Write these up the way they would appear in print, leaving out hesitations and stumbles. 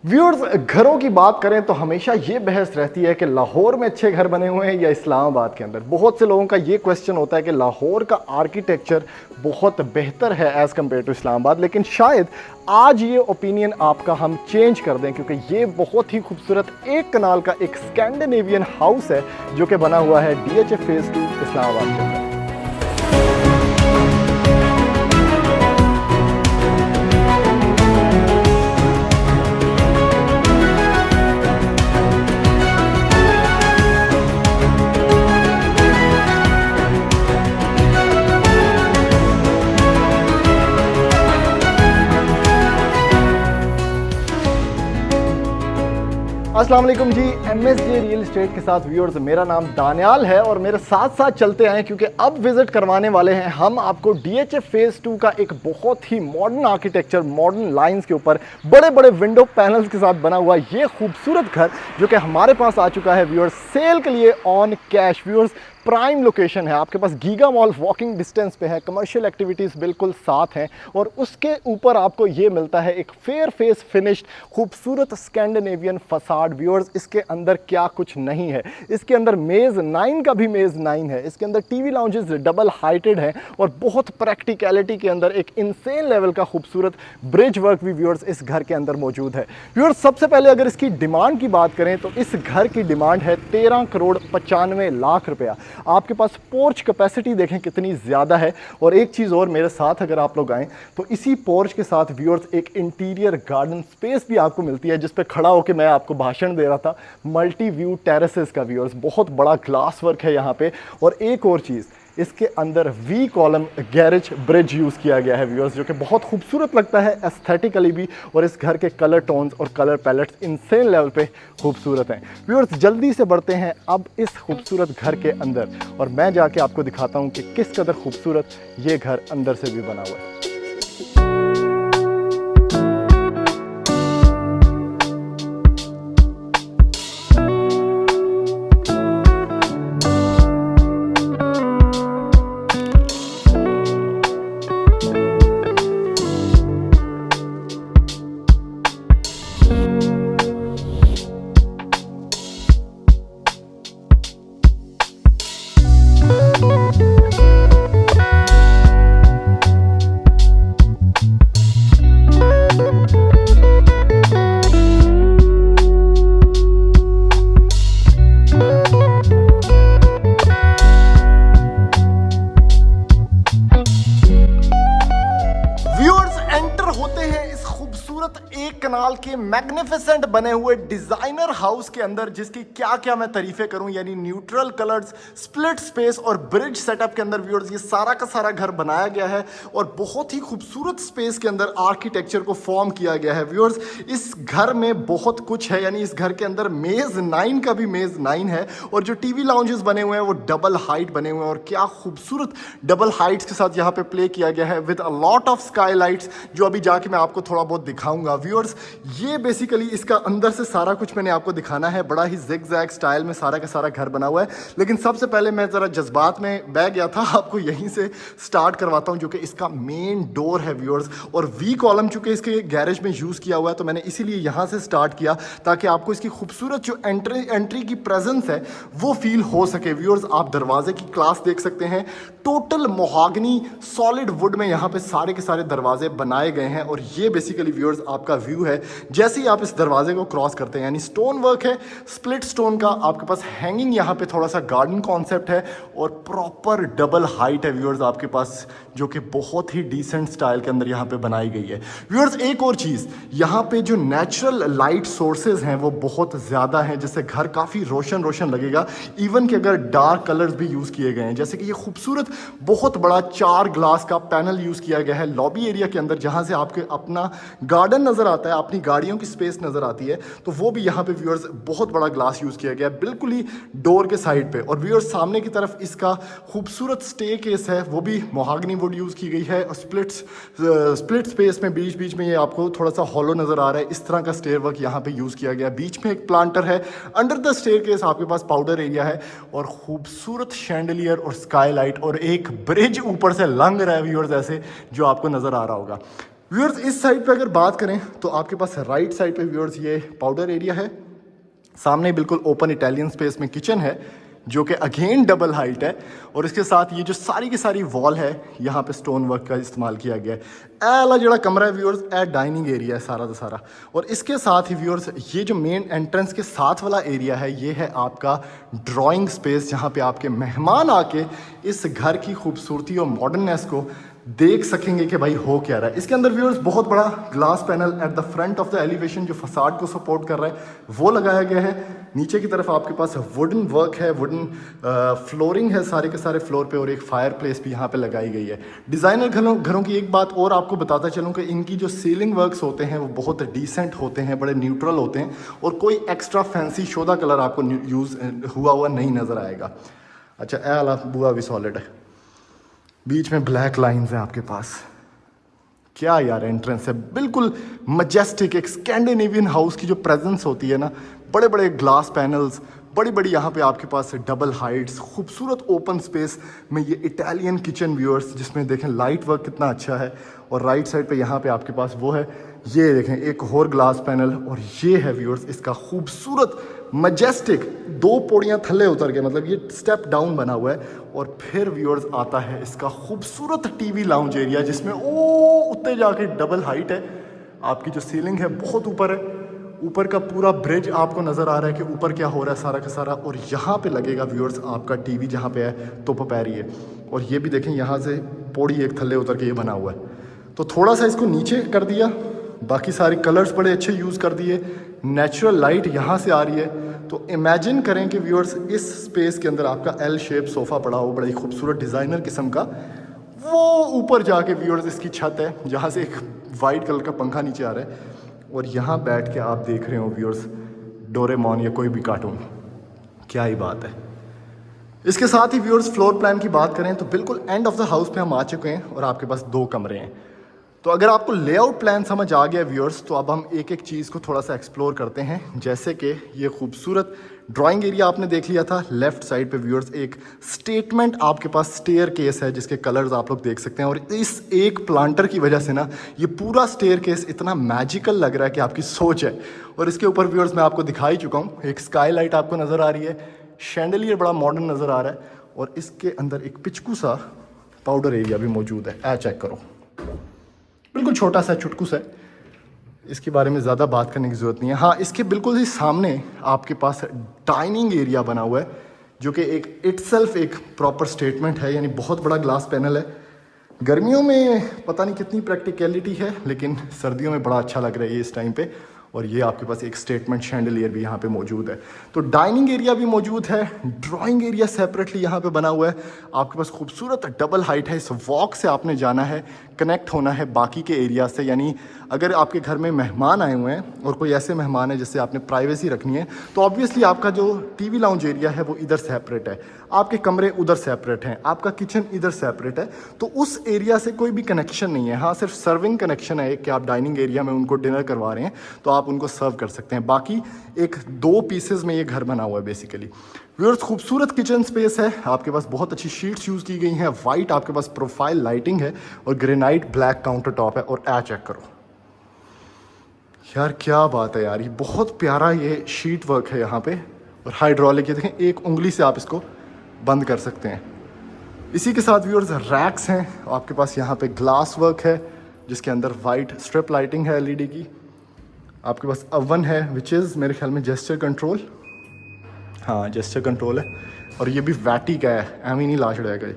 Viewers, घरों की बात करें तो हमेशा ये बहस रहती है कि लाहौर में अच्छे घर बने हुए हैं या इस्लामाबाद के अंदर। बहुत से लोगों का ये क्वेश्चन होता है कि लाहौर का आर्किटेक्चर बहुत बेहतर है एज़ कम्पेयर टू इस्लामाबाद, लेकिन शायद आज ये ओपिनियन आपका हम चेंज कर दें, क्योंकि ये बहुत ही खूबसूरत एक कनाल का एक स्कैंडिनेवियन हाउस है जो कि बना हुआ है DHA फेज़ 2 इस्लामाबाद के अंदर। अस्सलाम वालेकुम जी, MSJ रियल एस्टेट के साथ व्यूअर्स, मेरा नाम दानियाल है और मेरे साथ साथ चलते आए क्योंकि अब विजिट करवाने वाले हैं हम आपको DHA फेज़ 2 का एक बहुत ही मॉडर्न आर्किटेक्चर, मॉडर्न लाइंस के ऊपर बड़े बड़े विंडो पैनल्स के साथ बना हुआ ये खूबसूरत घर जो कि हमारे पास आ चुका है व्यूअर्स सेल के लिए on cash. Viewers, prime location है, आपके पास गीगा मॉल वॉकिंग डिस्टेंस पे है, कमर्शियल एक्टिविटीज़ बिल्कुल साथ हैं और उसके ऊपर आपको ये मिलता है एक फेयर फेस फिनिश्ड खूबसूरत स्कैंडिनेवियन फसाड। व्यूअर्स, इसके अंदर क्या कुछ नहीं है, इसके अंदर मेज़ 9 का भी मेज़ 9 है, इसके अंदर टीवी लाउंजेस डबल हाइटेड हैं और बहुत प्रैक्टिकलिटी के अंदर एक इंसेन लेवल का खूबसूरत ब्रिज वर्क भी व्यूअर्स इस घर के अंदर मौजूद है। व्यूअर्स, सबसे पहले अगर इसकी डिमांड की बात करें तो इस घर की डिमांड है 13 करोड़ 95 लाख रुपया। आपके पास पोर्च कैपेसिटी देखें कितनी ज़्यादा है। और एक चीज़ और, मेरे साथ अगर आप लोग आएँ तो इसी पोर्च के साथ व्यूअर्स एक इंटीरियर गार्डन स्पेस भी आपको मिलती है जिस पे खड़ा होकर मैं आपको भाषण दे रहा था, मल्टी व्यू टेरेसेस का। व्यूअर्स, बहुत बड़ा ग्लास वर्क है यहाँ पे। और एक और चीज़, इसके अंदर V column garage bridge use किया गया है व्यूअर्स, जो कि बहुत खूबसूरत लगता है एस्थेटिकली भी। और इस घर के कलर टोन्स और कलर पैलेट्स इंसेन लेवल पे खूबसूरत हैं। व्यूअर्स, जल्दी से बढ़ते हैं अब इस खूबसूरत घर के अंदर और मैं जाके आपको दिखाता हूँ कि किस कदर खूबसूरत ये घर अंदर से भी बना हुआ है। एक कनाल के मैग्निफिसेंट बने हुए डिजाइनर हाउस के अंदर, जिसकी क्या क्या मैं तारीफें करूं, यानी न्यूट्रल कलर्स, स्प्लिट स्पेस और ब्रिज सेटअप के अंदर व्यूअर्स ये सारा का सारा घर बनाया गया है और बहुत ही खूबसूरत स्पेस के अंदर आर्किटेक्चर को फॉर्म किया गया है। व्यूअर्स, इस घर में बहुत कुछ है, यानी इस घर के अंदर मेज 9 का भी मेज 9 है और जो टीवी लाउंजेस बने हुए हैं वो डबल हाइट बने हुए हैं और क्या खूबसूरत डबल हाइट्स के साथ यहाँ पे प्ले किया गया है with a lot of Skylights, जो अभी जाके मैं आपको थोड़ा बहुत दिखाऊंगा। व्यूअर्स, ये बेसिकली इसका अंदर से सारा कुछ मैंने आपको दिखाना है। बड़ा ही जिग-जैग स्टाइल में सारा का सारा घर बना हुआ है, लेकिन सबसे पहले मैं ज़रा जज्बात में बह गया था, आपको यहीं से स्टार्ट करवाता हूं, जो कि इसका मेन डोर है व्यूअर्स। और V कॉलम चूंकि इसके गैरेज में यूज़ किया हुआ है तो मैंने इसीलिए यहाँ से स्टार्ट किया ताकि आपको इसकी खूबसूरत जो एंट्री की प्रेजेंस है वो फील हो सके। व्यूअर्स, आप दरवाजे की क्लास देख सकते हैं, टोटल मोहागनी सॉलिड वुड में यहाँ पे सारे के सारे दरवाजे बनाए गए हैं और ये बेसिकली व्यूअर्स आपका व्यू है जैसे ही आप इस दरवाजे को क्रॉस करते हैं। यानी स्टोन वर्क है, स्प्लिट स्टोन का, आपके पास हैंगिंग यहाँ पे थोड़ा सा गार्डन कॉन्सेप्ट है और प्रॉपर डबल हाइट है व्यूअर्स आपके पास, जो कि बहुत ही डिसेंट स्टाइल के अंदर यहाँ पे बनाई गई है। व्यूअर्स, एक और चीज़, यहाँ पे जो नेचुरल लाइट सोर्सेज हैं वो बहुत ज़्यादा हैं, जिससे घर काफ़ी रोशन रोशन लगेगा। इवन कि अगर डार्क कलर्स भी यूज़ किए गए हैं, जैसे कि ये खूबसूरत बहुत बड़ा 4 ग्लास का पैनल यूज़ किया गया है लॉबी एरिया के अंदर, जहाँ से आपके अपना गार्डन नज़र आता है, अपनी गाड़ियों की स्पेस नज़र आती है, तो वो भी यहाँ पे व्यूअर्स बहुत बड़ा ग्लास यूज़ किया गया है बिल्कुल ही डोर के साइड पे। और व्यूअर्स, सामने की तरफ इसका खूबसूरत स्टे केस है, वो भी मोहागनी वुड यूज़ की गई है और स्प्लिट स्पेस में बीच बीच में ये आपको थोड़ा सा हॉलो नज़र आ रहा है, इस तरह का स्टेयर वर्क यहाँ पे यूज़ किया गया है। बीच में एक प्लांटर है, अंडर द स्टेयर केस आपके पास पाउडर एरिया है और खूबसूरत शैंडलियर और स्काईलाइट और एक ब्रिज ऊपर से लंघ रहा है व्यूअर्स, ऐसे जो आपको नज़र आ रहा होगा। व्यूअर्स इस साइड पे अगर बात करें तो आपके पास राइट साइड पे व्यूअर्स ये पाउडर एरिया है, सामने बिल्कुल ओपन इटालियन स्पेस में किचन है जो कि अगेन डबल हाइट है, और इसके साथ ये जो सारी की सारी वॉल है यहाँ पे स्टोन वर्क का इस्तेमाल किया गया है। ए वाला जड़ा कमरा है व्यूअर्स ए डाइनिंग एरिया है सारा का सारा, और इसके साथ ही व्यूअर्स ये जो मेन एंट्रेंस के साथ वाला एरिया है ये है आपका ड्राइंग स्पेस, जहाँ पे आपके मेहमान आके इस घर की खूबसूरती और मॉडर्ननेस को देख सकेंगे कि भाई हो क्या रहा है। इसके अंदर व्यूअर्स बहुत बड़ा glass panel at the front of the elevation जो फसाड को सपोर्ट कर रहा है वो लगाया गया है। नीचे की तरफ आपके पास वुडन वर्क है, वुडन फ्लोरिंग है सारे के सारे फ्लोर पे, और एक फायर प्लेस भी यहाँ पे लगाई गई है। डिज़ाइनर घरों की एक बात और आपको बताता चलूँ कि इनकी जो सीलिंग वर्क्स होते हैं वो बहुत डिसेंट होते हैं, बड़े न्यूट्रल होते हैं, और कोई एक्स्ट्रा फैंसी शोधा कलर आपको यूज़ हुआ नहीं नज़र आएगा। अच्छा ए वाला बुआ भी सॉलिड है, बीच में ब्लैक लाइंस हैं आपके पास। क्या यार एंट्रेंस है, बिल्कुल मजेस्टिक, एक स्कैंडिनेवियन हाउस की जो प्रेजेंस होती है ना, बड़े बड़े ग्लास पैनल्स, बड़ी बड़ी यहाँ पे आपके पास डबल हाइट्स, खूबसूरत ओपन स्पेस में ये इटालियन किचन व्यूअर्स, जिसमें देखें लाइट वर्क कितना अच्छा है, और राइट साइड पे यहाँ पे आपके पास वो है, ये देखें एक और ग्लास पैनल, और ये है व्यूअर्स इसका खूबसूरत मजेस्टिक 2 पौड़ियाँ थल्ले उतर के, मतलब ये स्टेप डाउन बना हुआ है, और फिर व्यूअर्स आता है इसका खूबसूरत टीवी लाउंज एरिया, जिसमें ओ उत्ते जाके डबल हाइट है, आपकी जो सीलिंग है बहुत ऊपर है, ऊपर का पूरा ब्रिज आपको नज़र आ रहा है कि ऊपर क्या हो रहा है सारा का सारा, और यहाँ पे लगेगा व्यूअर्स आपका टीवी जहाँ पे है तो पैरी है, और ये भी देखें यहाँ से पौड़ी एक थल्ले उतर के ये बना हुआ है। तो थोड़ा सा इसको नीचे कर दिया, बाकी सारे कलर्स बड़े अच्छे यूज़ कर दिए, नेचुरल लाइट यहाँ से आ रही है। तो इमेजिन करें कि व्यूअर्स इस स्पेस के अंदर आपका एल शेप सोफ़ा पड़ा हो, बड़ा ही खूबसूरत डिज़ाइनर किस्म का, वो ऊपर जाके व्यूअर्स इसकी छत है जहाँ से एक वाइट कलर का पंखा नीचे आ रहा है, और यहाँ बैठ के आप देख रहे हो व्यूअर्स डोरेमोन या कोई भी कार्टून, क्या ही बात है। इसके साथ ही व्यूअर्स फ्लोर प्लान की बात करें तो बिल्कुल एंड ऑफ द हाउस पे हम आ चुके हैं, और आपके पास 2 कमरे हैं। तो अगर आपको लेआउट प्लान समझ आ गया व्यूअर्स, तो अब हम एक एक चीज़ को थोड़ा सा एक्सप्लोर करते हैं। जैसे कि ये खूबसूरत ड्राइंग एरिया आपने देख लिया था, लेफ्ट साइड पे व्यूअर्स एक स्टेटमेंट आपके पास स्टेयर केस है जिसके कलर्स आप लोग देख सकते हैं, और इस एक प्लांटर की वजह से ना ये पूरा स्टेयर केस इतना मैजिकल लग रहा है कि आपकी सोच है। और इसके ऊपर व्यूअर्स मैं आपको दिखा ही चुका हूँ, एक स्काई लाइट आपको नज़र आ रही है, शैंडलियर बड़ा मॉडर्न नज़र आ रहा है, और इसके अंदर एक पिचकू सा पाउडर एरिया भी मौजूद है। चेक करो, बिल्कुल छोटा सा चुटकू सा है, इसके बारे में ज़्यादा बात करने की ज़रूरत नहीं है। हाँ, इसके बिल्कुल ही सामने आपके पास डाइनिंग एरिया बना हुआ है जो कि एक इटसेल्फ एक प्रॉपर स्टेटमेंट है, यानी बहुत बड़ा ग्लास पैनल है। गर्मियों में पता नहीं कितनी प्रैक्टिकलिटी है, लेकिन सर्दियों में बड़ा अच्छा लग रहा है ये इस टाइम पे। और ये आपके पास एक स्टेटमेंट शैंडलियर भी यहाँ पे मौजूद है। तो डाइनिंग एरिया भी मौजूद है, ड्राइंग एरिया सेपरेटली यहाँ पे बना हुआ है। आपके पास खूबसूरत डबल हाइट है, इस वॉक से आपने जाना है, कनेक्ट होना है बाकी के एरिया से। यानी अगर आपके घर में मेहमान आए हुए हैं और कोई ऐसे मेहमान है जिससे आपने प्राइवेसी रखनी है, तो ऑब्वियसली आपका जो टीवी लाउंज एरिया है वो इधर सेपरेट है, आपके कमरे उधर सेपरेट हैं, आपका किचन इधर सेपरेट है। तो उस एरिया से कोई भी कनेक्शन नहीं है। हाँ, सिर्फ सर्विंग कनेक्शन है कि आप डाइनिंग एरिया में उनको डिनर करवा रहे हैं तो आप उनको सर्व कर सकते हैं। बाकी एक 2 पीसेज में ये घर बना हुआ है बेसिकली। व्यूअर्स खूबसूरत किचन स्पेस है, आपके पास बहुत अच्छी शीट्स यूज़ की गई हैं, वाइट आपके पास प्रोफाइल लाइटिंग है, और ग्रेनाइट ब्लैक काउंटर टॉप है। और चेक करो यार, क्या बात है यार, ये बहुत प्यारा ये शीट वर्क है यहाँ पे, और हाइड्रोलिक, ये देखें एक उंगली से आप इसको बंद कर सकते हैं। इसी के साथ व्यूअर्स रैक्स हैं, आपके पास यहाँ पे ग्लास वर्क है जिसके अंदर वाइट स्ट्रिप लाइटिंग है एलईडी की। आपके पास अवन है विच इज़ मेरे ख्याल में जेस्चर कंट्रोल, हाँ जेस्चर कंट्रोल है, और ये भी वैटी का है, एम ही नहीं लाश रहेगा।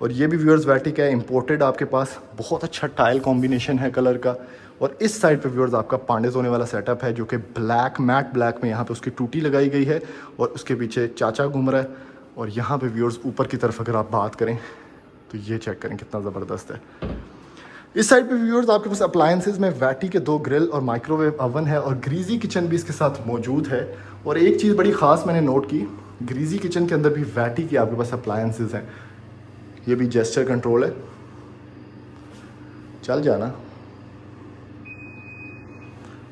और ये भी व्यूअर्स वैटी का है, इम्पोर्टेड। आपके पास बहुत अच्छा टाइल कॉम्बिनेशन है कलर का। और इस साइड पे व्यूअर्स आपका पांडे होने वाला सेटअप है जो कि ब्लैक मैट ब्लैक में यहाँ पे उसकी टूटी लगाई गई है, और उसके पीछे चाचा घूम रहा है। और यहाँ पे व्यूअर्स ऊपर की तरफ अगर आप बात करें तो ये चेक करें कितना ज़बरदस्त है। इस साइड पे व्यूअर्स आपके पास अप्लायंसेज में वैटी के 2 ग्रिल और माइक्रोवेव अवन है, और ग्रीजी किचन भी इसके साथ मौजूद है। और एक चीज़ बड़ी ख़ास मैंने नोट की, ग्रीजी किचन के अंदर भी वैटी के आपके पास अप्लायंसेज हैं। ये भी जेस्चर कंट्रोल है, चल जाना।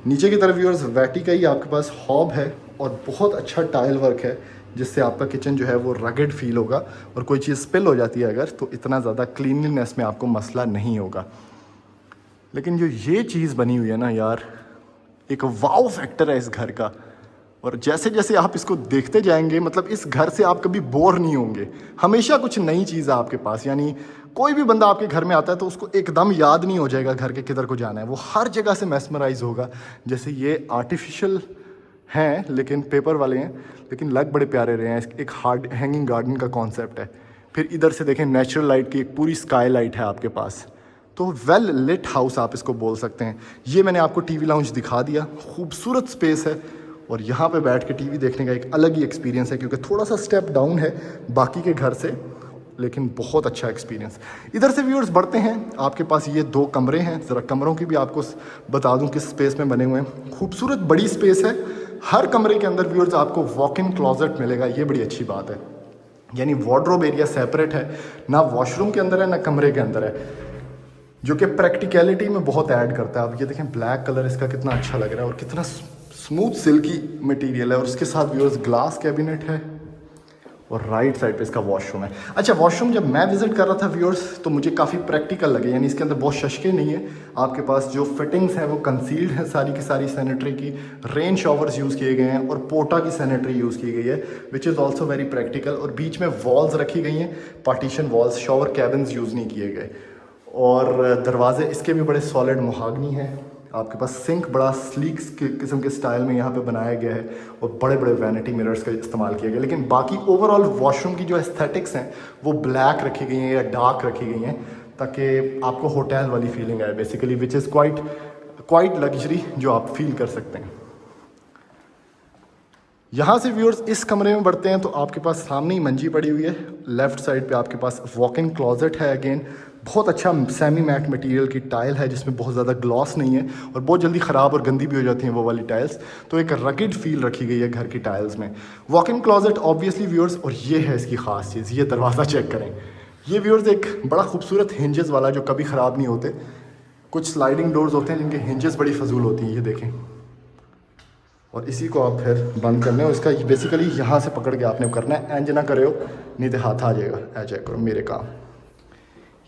नीचे की तरफ व्यूअर्स वैटी का ही आपके पास हॉब है, और बहुत अच्छा टाइल वर्क है जिससे आपका किचन जो है वो रगेड फील होगा, और कोई चीज़ स्पिल हो जाती है अगर, तो इतना ज़्यादा क्लीनलीनेस में आपको मसला नहीं होगा। लेकिन जो ये चीज़ बनी हुई है ना यार, एक वाव फैक्टर है इस घर का। और जैसे जैसे आप इसको देखते जाएंगे, मतलब इस घर से आप कभी बोर नहीं होंगे। हमेशा कुछ नई चीज़ है आपके पास, यानी कोई भी बंदा आपके घर में आता है तो उसको एकदम याद नहीं हो जाएगा घर के किधर को जाना है, वो हर जगह से मैस्मराइज होगा। जैसे ये आर्टिफिशियल हैं लेकिन पेपर वाले हैं, लेकिन लग बड़े प्यारे रहे हैं। एक हार्ड हैंगिंग गार्डन का कॉन्सेप्ट है। फिर इधर से देखें, नेचुरल लाइट की एक पूरी स्काई लाइट है आपके पास, तो वेल लिट हाउस आप इसको बोल सकते हैं। ये मैंने आपको टीवी लाउंज दिखा दिया, खूबसूरत स्पेस है और यहाँ पे बैठ के टीवी देखने का एक अलग ही एक्सपीरियंस है, क्योंकि थोड़ा सा स्टेप डाउन है बाकी के घर से, लेकिन बहुत अच्छा एक्सपीरियंस। इधर से व्यूअर्स बढ़ते हैं, आपके पास ये 2 कमरे हैं। ज़रा कमरों की भी आपको बता दूं किस स्पेस में बने हुए हैं। खूबसूरत बड़ी स्पेस है। हर कमरे के अंदर व्यूअर्स आपको वॉक इन क्लॉजेट मिलेगा, ये बड़ी अच्छी बात है। यानी वार्डरोब एरिया सेपरेट है, ना वॉशरूम के अंदर है ना कमरे के अंदर है, जो कि प्रैक्टिकलिटी में बहुत ऐड करता है। आप ये देखें ब्लैक कलर इसका कितना अच्छा लग रहा है और कितना स्मूथ सिल्की मटेरियल है। और उसके साथ व्यूअर्स ग्लास कैबिनेट है और राइट साइड पे इसका वॉशरूम है। अच्छा, वॉशरूम जब मैं विजिट कर रहा था व्यूअर्स तो मुझे काफ़ी प्रैक्टिकल लगे, यानी इसके अंदर बहुत शशके नहीं है। आपके पास जो फिटिंग्स हैं वो कंसील्ड है सारी की सारी सैनिटरी की। रेन शॉवर्स यूज़ किए गए हैं और पोटा की सैनिटरी यूज़ की गई है, which is also very practical. और बीच में वॉल्स रखी गई हैं, partition walls, shower cabins use नहीं किए गए। और दरवाजे इसके भी बड़े सॉलिड मुहागनी हैं। आपके पास सिंक बड़ा स्लीक किस्म के स्टाइल में यहाँ पे बनाया गया है और बड़े बड़े वैनिटी मिरर्स का इस्तेमाल किया गया। लेकिन बाकी ओवरऑल वॉशरूम की जो एस्थेटिक्स हैं वो ब्लैक रखी गई हैं या डार्क रखी गई हैं, ताकि आपको होटल वाली फीलिंग आए basically, which is quite luxury जो आप फील कर सकते हैं। यहाँ से व्यूअर्स इस कमरे में बढ़ते हैं तो आपके पास सामने ही मंजी पड़ी हुई है। लेफ्ट साइड पे आपके पास वॉक इन क्लॉजेट है। अगेन बहुत अच्छा सेमी मैट मटेरियल की टाइल है, जिसमें बहुत ज़्यादा ग्लॉस नहीं है और बहुत जल्दी ख़राब और गंदी भी हो जाती हैं वो वाली टाइल्स। तो एक रगिड फील रखी गई है घर की टाइल्स में। Walk in closet obviously viewers, और ये है इसकी ख़ास चीज़, ये दरवाज़ा चेक करें। ये व्यूअर्स एक बड़ा खूबसूरत हिंजेस वाला, जो कभी ख़राब नहीं होते। कुछ स्लाइडिंग डोर्स होते हैं जिनके हिंजेस बड़ी फजूल होती हैं, ये देखें। और इसी को आप फिर बंद करने हो, इसका बेसिकली यहाँ से पकड़ के आपने करना है, एंज ना करे हो नहीं तो हाथ आ जाएगा। ऐ चेक करो मेरे काम,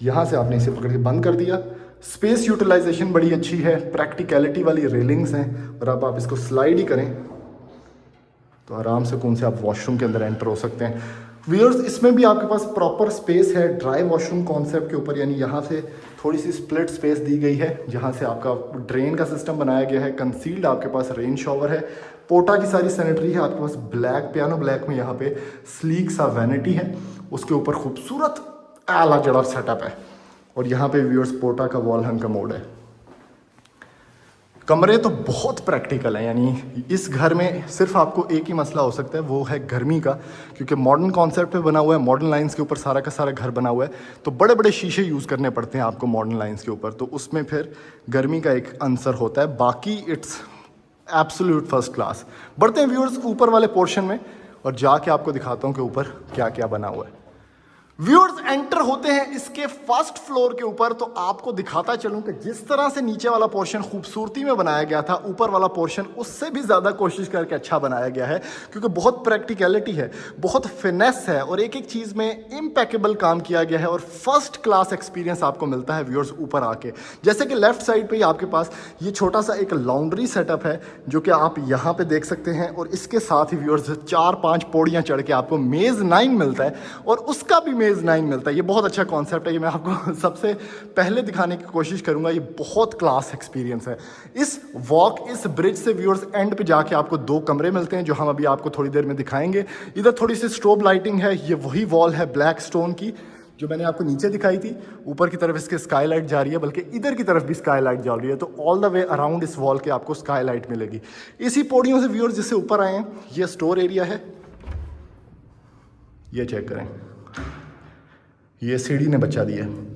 यहाँ से आपने इसे पकड़ के बंद कर दिया। स्पेस यूटिलाइजेशन बड़ी अच्छी है, प्रैक्टिकलिटी वाली रेलिंग्स हैं। और अब आप इसको स्लाइड ही करें तो आराम से कौन से आप वॉशरूम के अंदर एंटर हो सकते हैं। व्यूअर्स इसमें भी आपके पास प्रॉपर स्पेस है ड्राई वॉशरूम कॉन्सेप्ट के ऊपर, यानी यहाँ से थोड़ी सी स्प्लिट स्पेस दी गई है जहाँ से आपका ड्रेन का सिस्टम बनाया गया है। कंसील्ड आपके पास रेन शॉवर है, पोटा की सारी सैनिटरी है। आपके पास ब्लैक पियानो ब्लैक में यहाँ पे स्लीक सा वैनिटी है, उसके ऊपर खूबसूरत आला जड़ा सेटअप है। और यहाँ पे व्यूअर्स पोटा का वॉल हंग कमोड है। कमरे तो बहुत प्रैक्टिकल है, यानी इस घर में सिर्फ आपको एक ही मसला हो सकता है, वो है गर्मी का, क्योंकि मॉडर्न कॉन्सेप्ट पे बना हुआ है, मॉडर्न लाइंस के ऊपर सारा का सारा घर बना हुआ है। तो बड़े बड़े शीशे यूज़ करने पड़ते हैं आपको मॉडर्न लाइंस के ऊपर, तो उसमें फिर गर्मी का एक आंसर होता है। बाकी इट्स एब्सोल्यूट फर्स्ट क्लास। बढ़ते हैं व्यूअर्स ऊपर वाले पोर्शन में और जाके आपको दिखाता हूँ कि ऊपर क्या क्या बना हुआ है। व्यूअर्स एंटर होते हैं इसके फर्स्ट फ्लोर के ऊपर, तो आपको दिखाता चलूं कि जिस तरह से नीचे वाला पोर्शन खूबसूरती में बनाया गया था, ऊपर वाला पोर्शन उससे भी ज़्यादा कोशिश करके अच्छा बनाया गया है, क्योंकि बहुत प्रैक्टिकलिटी है, बहुत फिनेस है और एक एक चीज़ में इम्पेकेबल काम किया गया है और फर्स्ट क्लास एक्सपीरियंस आपको मिलता है व्यूअर्स ऊपर आके। जैसे कि लेफ्ट साइड पे ही आपके पास ये छोटा सा एक लॉन्ड्री सेटअप है, जो कि आप यहाँ पे देख सकते हैं। और इसके साथ ही व्यूअर्स 4-5 पौड़ियाँ चढ़ के आपको मेज़-नाइन मिलता है और उसका भी मेज़-नाइन मिलता है। ये बहुत अच्छा कॉन्सेप्ट है, ये मैं आपको सबसे पहले दिखाने की कोशिश करूंगा। ये बहुत क्लास एक्सपीरियंस है। इस ब्रिज से व्यूअर्स एंड पे जाके आपको 2 कमरे मिलते हैं, जो हम अभी आपको थोड़ी देर में दिखाएंगे। इधर थोड़ी सी स्ट्रोब लाइटिंग है, ये वही वॉल है ब्लैक स्टोन की जो मैंने आपको नीचे दिखाई थी। ऊपर की तरफ इसके स्काई लाइट जा रही है, बल्कि इधर की तरफ भी स्काई लाइट जा रही है, तो ऑल द वे अराउंड इस वॉल के आपको स्काई लाइट मिलेगी। इसी पौड़ियों से व्यूअर्स जिससे ऊपर आए हैं, ये स्टोर एरिया है, ये चेक करें, ये सीढ़ी ने बचा दिया है।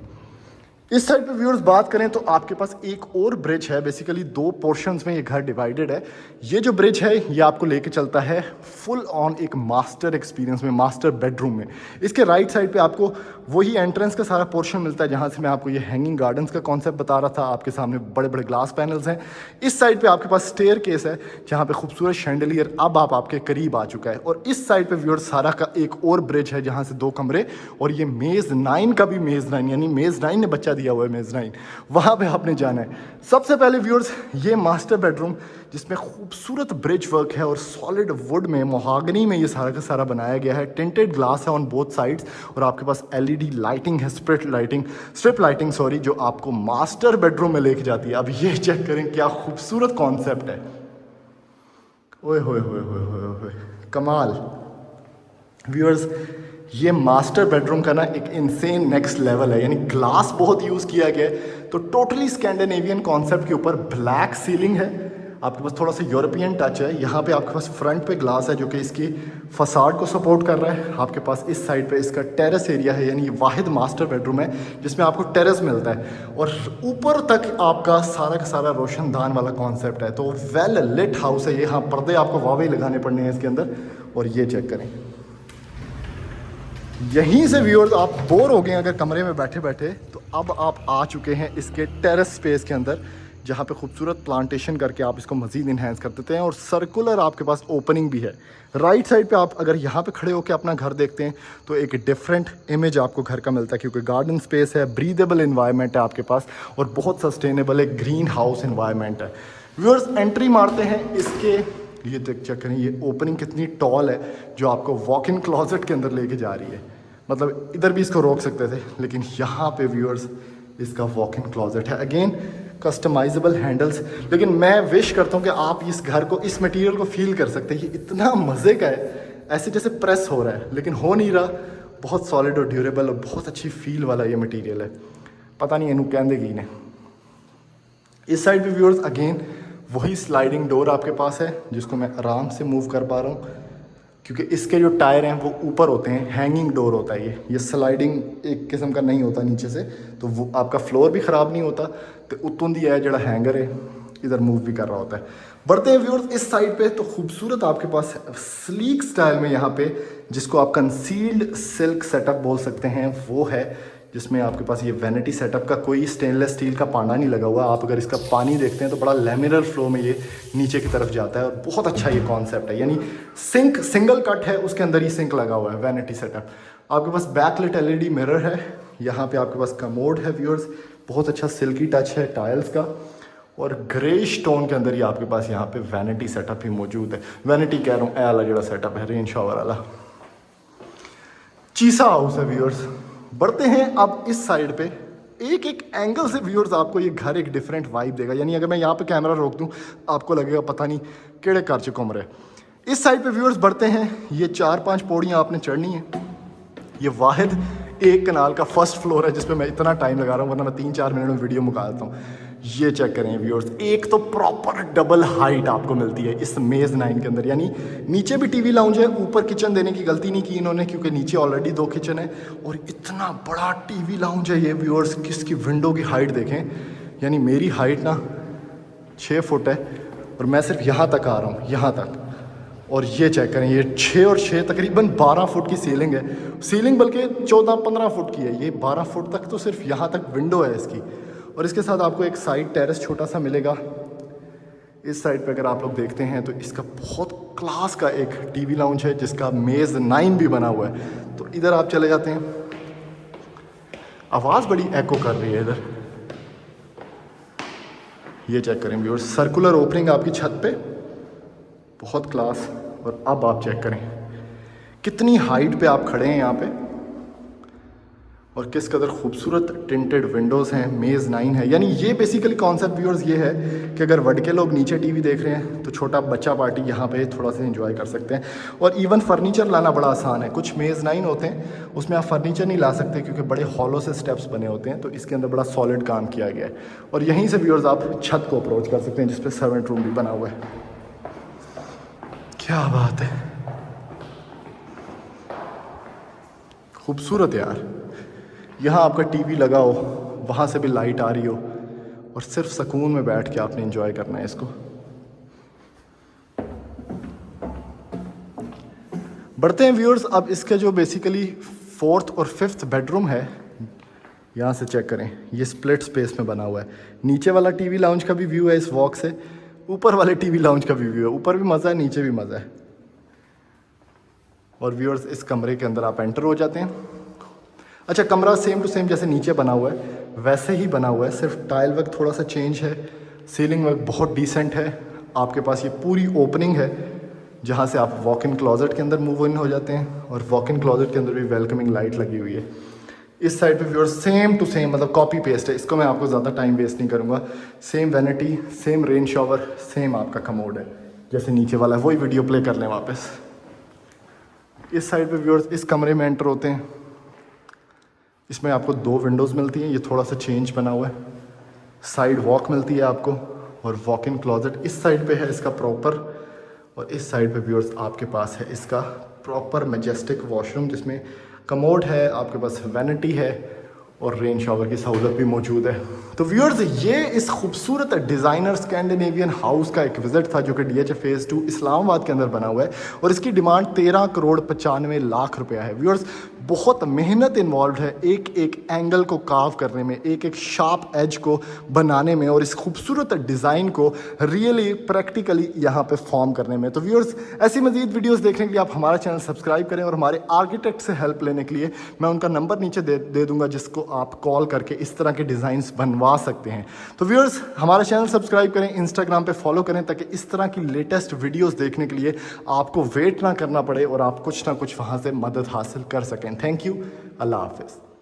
इस साइड पे व्यूअर्स बात करें तो आपके पास एक और ब्रिज है। बेसिकली 2 पोर्शंस में ये घर डिवाइडेड है। ये जो ब्रिज है ये आपको लेके चलता है फुल ऑन एक मास्टर एक्सपीरियंस में, मास्टर बेडरूम में। इसके राइट साइड पे आपको वही एंट्रेंस का सारा पोर्शन मिलता है जहाँ से मैं आपको ये हैंगिंग गार्डन्स का कॉन्सेप्ट बता रहा था। आपके सामने बड़े बड़े ग्लास पैनल्स हैं। इस साइड पे आपके पास स्टेयर केस है जहाँ पे खूबसूरत शैंडलियर अब आपके करीब आ चुका है। और इस साइड पे व्यूअर्स सारा का एक और ब्रिज है जहाँ से 2 कमरे, और ये मेज़-9 का भी मेज़-9 यानी मेज़-9 ने बच्चा दिया हुआ है मेज़नाइन, वहाँ पे आपने जाना है। सबसे पहले व्यूअर्स ये मास्टर बेडरूम जिसमें खूबसूरत ब्रिज वर्क है और सॉलिड वुड में मोहागनी में ये सारा का सारा बनाया गया है। टिंटेड ग्लास है ऑन बोथ साइड्स और आपके पास एलईडी लाइटिंग है, स्ट्रिप लाइटिंग सॉरी, जो आपको मास्टर बेडरूम में लेके जाती है। अब ये चेक करें क्या खूबसूरत कॉन्सेप्ट है, ओए होए होए होए होए होए, कमाल। व्यूअर्स ये मास्टर बेडरूम का ना एक इनसेन नेक्स्ट लेवल है, यानी ग्लास बहुत यूज़ किया गया है। तो टोटली स्कैंडिनेवियन कॉन्सेप्ट के ऊपर ब्लैक सीलिंग है, आपके पास थोड़ा सा यूरोपियन टच है। यहाँ पे आपके पास फ्रंट पे ग्लास है जो कि इसकी फसाड को सपोर्ट कर रहा है। आपके पास इस साइड पे इसका टेरेस एरिया है, यानी वाहिद मास्टर बेडरूम है जिसमें आपको टेरेस मिलता है और ऊपर तक आपका सारा का सारा रोशनदान वाला कॉन्सेप्ट है। तो वेल लिट हाउस है ये। हाँ, पर्दे आपको वावे लगाने पड़ने हैं इसके अंदर। और ये चेक करें, यहीं से व्यूअर्स आप बोर हो गए अगर कमरे में बैठे बैठे, तो अब आप आ चुके हैं इसके टेरेस स्पेस के अंदर, जहाँ पे खूबसूरत प्लांटेशन करके आप इसको मज़ीद इन्हेंस कर देते हैं। और सर्कुलर आपके पास ओपनिंग भी है। राइट साइड पे आप अगर यहाँ पे खड़े होकर अपना घर देखते हैं तो एक डिफरेंट इमेज आपको घर का मिलता है, क्योंकि गार्डन स्पेस है, ब्रीदेबल इन्वायरमेंट है आपके पास और बहुत सस्टेनेबल एक ग्रीन हाउस इन्वायरमेंट है। व्यूअर्स एंट्री मारते हैं इसके, ये चेक करें ये ओपनिंग कितनी टॉल है जो आपको वॉक इन क्लॉजेट के अंदर लेके जा रही है। मतलब इधर भी इसको रोक सकते थे, लेकिन यहाँ पे व्यूअर्स इसका वॉक इन क्लॉजेट है। अगेन कस्टमाइजेबल हैंडल्स, लेकिन मैं विश करता हूँ कि आप इस घर को, इस मटेरियल को फील कर सकते हैं। ये इतना मज़े का है, ऐसे जैसे प्रेस हो रहा है लेकिन हो नहीं रहा। बहुत सॉलिड और ड्यूरेबल और बहुत अच्छी फील वाला ये मटेरियल है। पता नहीं इनू कहते की ने। इस साइड पे व्यूअर्स अगेन वही स्लाइडिंग डोर आपके पास है जिसको मैं आराम से मूव कर पा रहा हूँ, क्योंकि इसके जो टायर हैं वो ऊपर होते हैं। हैंगिंग डोर होता है ये स्लाइडिंग एक किस्म का नहीं होता नीचे से, तो वो आपका फ्लोर भी ख़राब नहीं होता। तो उतों दी है जड़ा हैंगर है इधर मूव भी कर रहा होता है। बढ़ते हैं व्यूअर्स इस साइड पे, तो खूबसूरत आपके पास स्लीक स्टाइल में यहाँ पे जिसको आप कंसील्ड सिल्क सेटअप बोल सकते हैं वो है, जिसमें आपके पास ये वैनिटी सेटअप का कोई स्टेनलेस स्टील का पाना नहीं लगा हुआ। आप अगर इसका पानी देखते हैं तो बड़ा लेमिनर फ्लो में ये नीचे की तरफ जाता है और बहुत अच्छा ये कॉन्सेप्ट है। यानी सिंक सिंगल कट है, उसके अंदर ही सिंक लगा हुआ है, वैनिटी सेटअप। आपके पास बैकलिट एलईडी मिरर है। यहाँ पे आपके पास कमोड है व्यूअर्स, बहुत अच्छा सिल्की टच है टाइल्स का। और ग्रे स्टोन के अंदर ही आपके पास यहाँ पे वैनिटी सेटअप भी मौजूद है। वैनिटी कह रहा हूँ, ए वाला जो सेटअप है रेन शॉवर वाला। चीसा हाउस है व्यूअर्स। बढ़ते हैं अब इस साइड पे, एक एक एंगल से व्यूअर्स आपको ये घर एक डिफरेंट वाइब देगा। यानी अगर मैं यहाँ पे कैमरा रोक दूँ आपको लगेगा पता नहीं केड़े घर च घूम रहे। इस साइड पे व्यूअर्स बढ़ते हैं, ये 4-5 पौड़ियाँ आपने चढ़नी है। ये वाहिद एक कनाल का फर्स्ट फ्लोर है जिस पे मैं इतना टाइम लगा रहा हूँ, वरना मैं 3-4 मिनट में वीडियो मुका देता हूँ। ये चेक करें व्यूअर्स, एक तो प्रॉपर डबल हाइट आपको मिलती है इस मेज़नाइन के अंदर। यानी नीचे भी टीवी लाउंज है, ऊपर किचन देने की गलती नहीं की इन्होंने, क्योंकि नीचे ऑलरेडी 2 किचन है। और इतना बड़ा टीवी लाउंज है ये व्यूअर्स, किसकी विंडो की हाइट देखें। यानी मेरी हाइट ना 6 फुट है और मैं सिर्फ यहाँ तक आ रहा हूँ, यहाँ तक। और ये चेक करें, ये 6 और 6 तकरीबन 12 फुट की सीलिंग है। सीलिंग बल्कि 14-15 फुट की है, ये 12 फुट तक तो सिर्फ यहाँ तक विंडो है इसकी। और इसके साथ आपको एक साइड टेरेस छोटा सा मिलेगा। इस साइड पे अगर आप लोग देखते हैं तो इसका बहुत क्लास का एक टीवी लाउंज है जिसका मेज़नाइन भी बना हुआ है। तो इधर आप चले जाते हैं, आवाज़ बड़ी एको कर रही है इधर। ये चेक करें व्यूअर्स, सर्कुलर ओपनिंग आपकी छत पे, बहुत क्लास। और अब आप चेक करें कितनी हाइट पे आप खड़े हैं यहाँ पे और किस कदर खूबसूरत टिंटेड विंडोज़ हैं, मेज़नाइन है। यानी ये बेसिकली कॉन्सेप्ट व्यूअर्स ये है कि अगर वड के लोग नीचे टीवी देख रहे हैं तो छोटा बच्चा पार्टी यहाँ पे थोड़ा सा एंजॉय कर सकते हैं। और इवन फर्नीचर लाना बड़ा आसान है। कुछ मेज़नाइन होते हैं उसमें आप फर्नीचर नहीं ला सकते क्योंकि बड़े हॉलो से स्टेप्स बने होते हैं, तो इसके अंदर बड़ा सॉलिड काम किया गया है। और यहीं से व्यूअर्स आप छत को अप्रोच कर सकते हैं जिस पर सर्वेंट रूम भी बना हुआ है। क्या बात है, खूबसूरत यार। यहाँ आपका टीवी लगा हो, वहाँ से भी लाइट आ रही हो और सिर्फ सुकून में बैठ के आपने एंजॉय करना है इसको। बढ़ते हैं व्यूअर्स, अब इसका जो बेसिकली 4th और 5th बेडरूम है, यहाँ से चेक करें, ये स्प्लिट स्पेस में बना हुआ है। नीचे वाला टीवी लाउंज का भी व्यू है इस वॉक से, ऊपर वाले टीवी लाउंज का भी व्यू है। ऊपर भी मज़ा है, नीचे भी मज़ा है। और व्यूअर्स इस कमरे के अंदर आप एंटर हो जाते हैं। अच्छा, कमरा सेम टू सेम जैसे नीचे बना हुआ है, वैसे ही बना हुआ है, सिर्फ टाइल वर्क थोड़ा सा चेंज है। सीलिंग वर्क बहुत डिसेंट है। आपके पास ये पूरी ओपनिंग है जहाँ से आप वॉक इन क्लोजेट के अंदर मूव इन हो जाते हैं, और वॉक इन क्लोजेट के अंदर भी वेलकमिंग लाइट लगी हुई है। इस साइड पे व्यूअर्स सेम टू सेम, मतलब कॉपी पेस्ट है, इसको मैं आपको ज़्यादा टाइम वेस्ट नहीं करूँगा। Same vanity, same rain shower, same आपका कमोड है जैसे नीचे वाला है, वही वीडियो प्ले कर लें वापस। इस साइड पे व्यूअर्स इस कमरे में एंटर होते हैं। इसमें आपको 2 विंडोज़ मिलती हैं, ये थोड़ा सा चेंज बना हुआ है। साइड वॉक मिलती है आपको, और वॉक इन क्लोजेट इस साइड पे है इसका प्रॉपर, और इस साइड पे व्यूअर्स आपके पास है इसका प्रॉपर मैजेस्टिक वॉशरूम जिसमें कमोड है, आपके पास वैनिटी है और रेन शॉवर की सहूलत भी मौजूद है। तो व्यूअर्स ये इस खूबसूरत डिज़ाइनर स्कैंडिनेवियन हाउस का एक विज़िट था जो कि DHA फेज़ 2 इस्लामाबाद के अंदर बना हुआ है, और इसकी डिमांड 13 करोड़ 95 लाख रुपया है। व्यूअर्स बहुत मेहनत इन्वॉल्व है एक एक एंगल को कार्व करने में, एक एक शार्प एज को बनाने में, और इस खूबसूरत डिज़ाइन को रियली प्रैक्टिकली यहाँ पे फॉर्म करने में। तो व्यूअर्स ऐसी मजीद वीडियोस देखने के लिए आप हमारा चैनल सब्सक्राइब करें, और हमारे आर्किटेक्ट से हेल्प लेने के लिए मैं उनका नंबर नीचे दे दूंगा जिसको आप कॉल करके इस तरह के डिज़ाइंस बनवा सकते हैं। तो व्यूअर्स हमारा चैनल सब्सक्राइब करें, इंस्टाग्राम पे फॉलो करें, ताकि इस तरह की लेटेस्ट वीडियोस देखने के लिए आपको वेट ना करना पड़े और आप कुछ ना कुछ वहाँ से मदद हासिल कर सकें। Thank you. अल्लाह हाफिज़।